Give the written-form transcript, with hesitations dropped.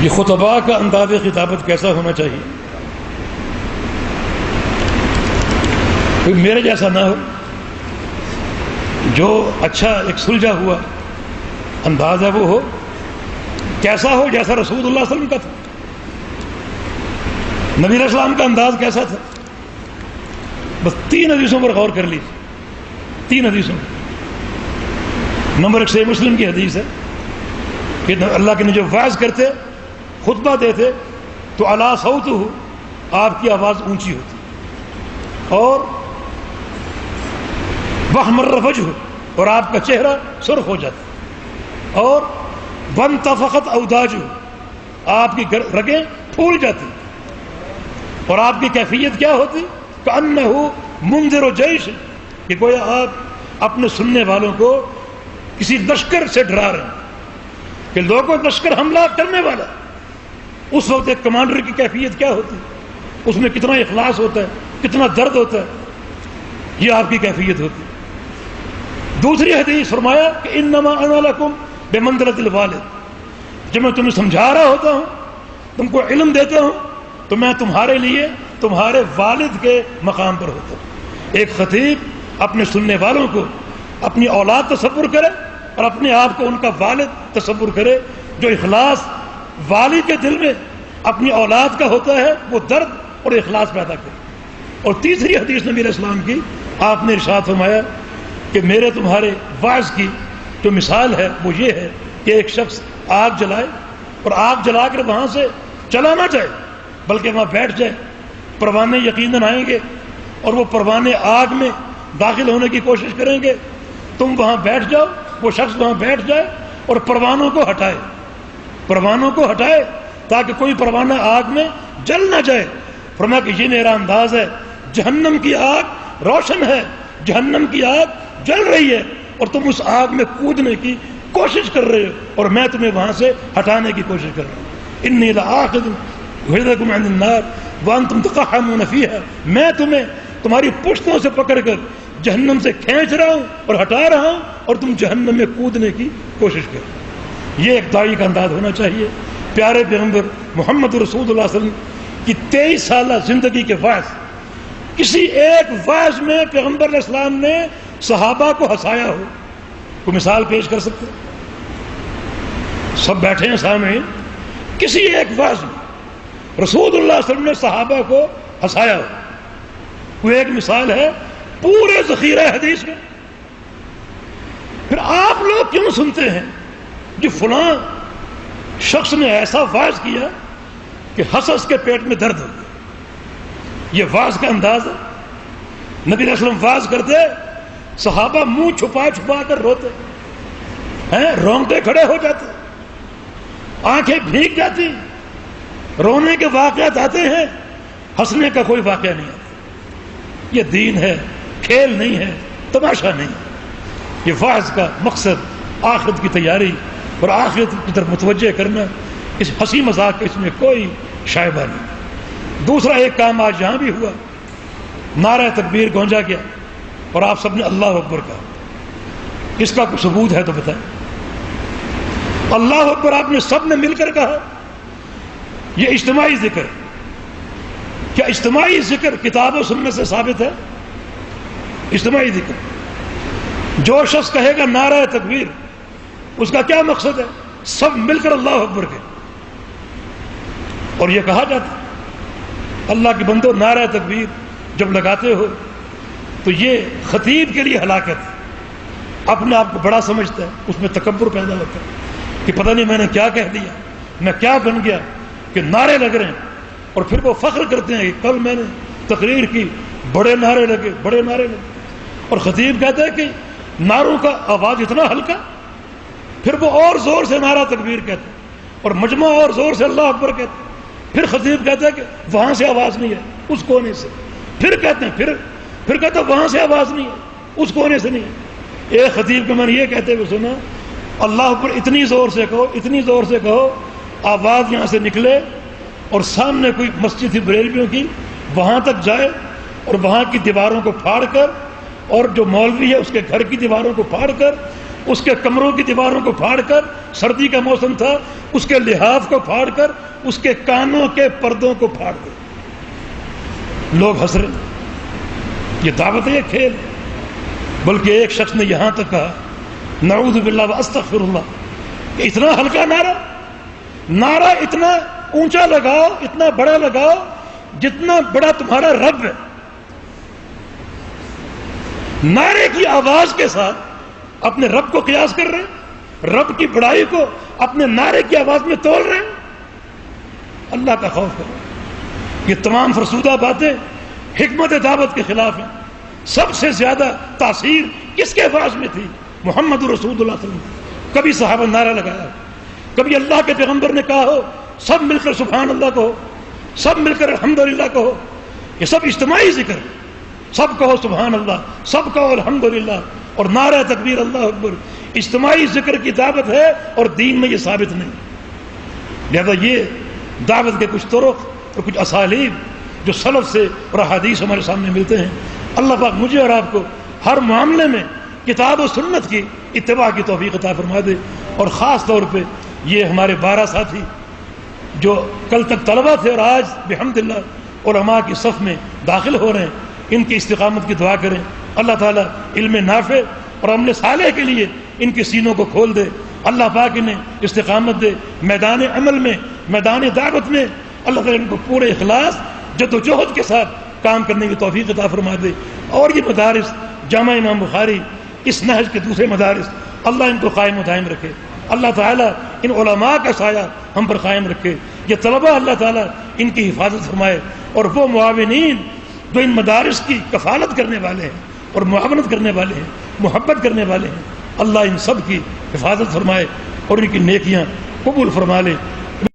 یہ خطباء کا انداز خطابت کیسا ہونا چاہیے؟ کوئی میرے جیسا نہ ہو، جو اچھا ایک سلجھا ہوا انداز ہے وہ ہو، کیسا ہو جیسا رسول اللہ صلی اللہ علیہ وسلم کا تھا۔ نبی علیہ السلام کا انداز کیسا تھا؟ بس 3 حدیثوں پر غور کر لیجیے، 3 حدیثوں پر۔ نمبر 1 صحیح مسلم کی حدیث ہے کہ اللہ کے جو واعظ کرتے خطبہ دیتے تو علی صوتہ، آپ کی آواز اونچی ہوتی، اور واحمر وجہہ، اور آپ کا چہرہ سرخ ہو جاتا، اور وانتفخت اوداجہ، آپ کی رگیں پھول جاتی، اور آپ کی کیفیت کیا ہوتی؟ کأنہ منذر جیش، کہ گویا آپ اپنے سننے والوں کو کسی لشکر سے ڈرا رہے ہیں کہ لوگوں لشکر حملہ کرنے والا۔ اس وقت ایک کمانڈر کی کیفیت کیا ہوتی؟ اس میں کتنا اخلاص ہوتا ہے، کتنا درد ہوتا ہے، یہ آپ کی کیفیت ہوتی۔ دوسری حدیث فرمایا کہ انما انا لکم بمنزلۃ الوالد، جب میں تمہیں سمجھا رہا ہوتا ہوں، تم کو علم دیتا ہوں، تو میں تمہارے لیے تمہارے والد کے مقام پر ہوتا ہوں۔ ایک خطیب اپنے سننے والوں کو اپنی اولاد تصور کرے اور اپنے آپ کو ان کا والد تصور کرے، جو اخلاص والی کے دل میں اپنی اولاد کا ہوتا ہے وہ درد اور اخلاص پیدا کرے۔ اور تیسری حدیث نبی علیہ السلام کی، آپ نے ارشاد فرمایا کہ میرے تمہارے واعظ کی جو مثال ہے وہ یہ ہے کہ ایک شخص آگ جلائے اور آگ جلا کر وہاں سے چلا نہ جائے بلکہ وہاں بیٹھ جائے، پروانے یقیناً آئیں گے اور وہ پروانے آگ میں داخل ہونے کی کوشش کریں گے، تم وہاں بیٹھ جاؤ، وہ شخص وہاں بیٹھ جائے اور پروانوں کو ہٹائے، پروانوں کو ہٹائے تاکہ کوئی پروانہ آگ میں جل نہ جائے۔ فرمایا کہ یہ میرا انداز ہے، جہنم کی آگ روشن ہے، جہنم کی آگ جل رہی ہے اور تم اس آگ میں کودنے کی کوشش کر رہے ہو اور میں تمہیں وہاں سے ہٹانے کی کوشش کر رہا ہوں۔ انی لآخذ بِیدکم عن النار وانتم تقحمون فیہا، میں تمہیں تمہاری پشتوں سے پکڑ کر جہنم سے کھینچ رہا ہوں اور ہٹا رہا ہوں اور تم جہنم میں کودنے کی کوشش کرو۔ یہ ایک داعی کا انداز ہونا چاہیے۔ پیارے پیغمبر محمد رسول اللہ صلی اللہ علیہ وسلم کی 23 سالہ زندگی کے واعظ، کسی ایک واعظ میں پیغمبر علیہ السلام نے صحابہ کو ہنسایا ہو؟ کوئی مثال پیش کر سکتے؟ سب بیٹھے ہیں سامعین، کسی ایک واعظ میں رسول اللہ صلی اللہ علیہ وسلم نے صحابہ کو ہنسایا ہو؟ کوئی ایک مثال ہے پورے ذخیرہ حدیث میں؟ پھر آپ لوگ کیوں سنتے ہیں جو فلاں شخص نے ایسا واعظ کیا کہ ہنس کے پیٹ میں درد ہو گیا؟ یہ واعظ کا انداز ہے؟ نبی علیہ السلام واعظ کرتے، صحابہ منہ چھپا چھپا کر روتے ہیں، رونگٹے کھڑے ہو جاتے، آنکھیں بھیگ جاتی، رونے کے واقعات آتے ہیں، ہنسنے کا کوئی واقعہ نہیں آتا۔ یہ دین ہے، کھیل نہیں ہے، تماشا نہیں۔ یہ واعظ کا مقصد آخرت کی تیاری اور آخرت کی طرف متوجہ کرنا، اس ہنسی مذاق اس میں کوئی شائبہ نہیں۔ دوسرا ایک کام آج یہاں بھی ہوا، نعرہ تکبیر گونجا گیا اور آپ سب نے اللہ اکبر کہا، اس کا کوئی ثبوت ہے تو بتائیں؟ اللہ اکبر آپ نے سب نے مل کر کہا، یہ اجتماعی ذکر ہے۔ کیا اجتماعی ذکر کتاب و سنت سے ثابت ہے؟ اجتماعی ذکر، جو شخص کہے گا نعرہ تکبیر، اس کا کیا مقصد ہے؟ سب مل کر اللہ اکبر کہیں۔ اور یہ کہا جاتا ہے اللہ کے بندو نعرہ تکبیر جب لگاتے ہو تو یہ خطیب کے لیے ہلاکت ہے، اپنے آپ کو بڑا سمجھتا ہے، اس میں تکبر پیدا ہوتا ہے کہ پتہ نہیں میں نے کیا کہہ دیا، میں کیا بن گیا کہ نعرے لگ رہے ہیں۔ اور پھر وہ فخر کرتے ہیں کہ کل میں نے تقریر کی، بڑے نعرے لگے، بڑے نعرے لگے۔ اور خطیب کہتا ہے کہ نعروں کا آواز اتنا ہلکا، پھر وہ اور زور سے نعرہ تکبیر کہتے ہیں اور مجمع اور زور سے اللہ اکبر کہتے ہیں۔ پھر خطیب کہتا ہے کہ وہاں سے آواز نہیں ہے، اس کونے سے۔ پھر کہتے ہیں پھر کہتا ہے وہاں سے آواز نہیں ہے، اس کونے سے نہیں ہے۔ ایک خطیب کو میں نے یہ کہتے ہوئے سنا، اللہ اکبر اتنی زور سے کہو، اتنی زور سے کہو، آواز یہاں سے نکلے اور سامنے کوئی مسجد تھی بریلویوں کی، وہاں تک جائے اور وہاں کی دیواروں کو پھاڑ کر، اور جو مولوی ہے اس کے گھر کی دیواروں کو پھاڑ کر اس کے کمروں کی دیواروں کو پھاڑ کر، سردی کا موسم تھا، اس کے لحاف کو پھاڑ کر، اس کے کانوں کے پردوں کو پھاڑ کر لوگ ہنس رہے. یہ دعوت ہے، یہ کھیل. بلکہ ایک شخص نے یہاں تک کہا نعوذ باللہ واستغفر اللہ، کہ اتنا ہلکا نعرہ اتنا اونچا لگاؤ، اتنا بڑا لگاؤ جتنا بڑا تمہارا رب ہے. نعرے کی آواز کے ساتھ اپنے رب کو قیاس کر رہے ہیں، رب کی بڑائی کو اپنے نعرے کی آواز میں تول رہے ہیں. اللہ کا خوف کرو. یہ تمام فرسودہ باتیں حکمت دعوت کے خلاف ہیں. سب سے زیادہ تاثیر کس کے آواز میں تھی؟ محمد رسول اللہ صلی اللہ علیہ وسلم. کبھی صحابہ نعرہ لگایا، کبھی اللہ کے پیغمبر نے کہا ہو سب مل کر سبحان اللہ کہو، سب مل کر الحمدللہ کہو. یہ سب اجتماعی ذکر، سب کہو سبحان اللہ، سب کہو الحمدللہ، اور نعرہ تکبیر اللہ اکبر. اجتماعی ذکر کی دعوت ہے اور دین میں یہ ثابت نہیں. لہذا یہ دعوت کے کچھ طرق اور کچھ اسالیب جو سلف سے اور احادیث ہمارے سامنے ملتے ہیں. اللہ پاک مجھے اور آپ کو ہر معاملے میں کتاب و سنت کی اتباع کی توفیق عطا فرما دے. اور خاص طور پہ یہ ہمارے 12 ساتھی جو کل تک طلبہ تھے اور آج بحمدللہ علماء کی صف میں داخل ہو رہے ہیں، ان کی استقامت کی دعا کریں. اللہ تعالیٰ علم نافع اور عمل صالح کے لیے ان کے سینوں کو کھول دے. اللہ پاک انہیں استقامت دے. میدان عمل میں، میدان دعوت میں اللہ تعالیٰ ان کو پورے اخلاص، جد و جہد کے ساتھ کام کرنے کی توفیق عطا فرما دے. اور یہ مدارس جامع امام بخاری، اس نہج کے دوسرے مدارس، اللہ ان کو قائم و دائم رکھے. اللہ تعالیٰ ان علماء کا سایہ ہم پر قائم رکھے. یہ طلباء اللہ تعالیٰ ان کی حفاظت فرمائے. اور وہ معاونین جو ان مدارس کی کفالت کرنے والے ہیں اور معاونت کرنے والے ہیں، محبت کرنے والے ہیں، اللہ ان سب کی حفاظت فرمائے اور ان کی نیکیاں قبول فرما لے.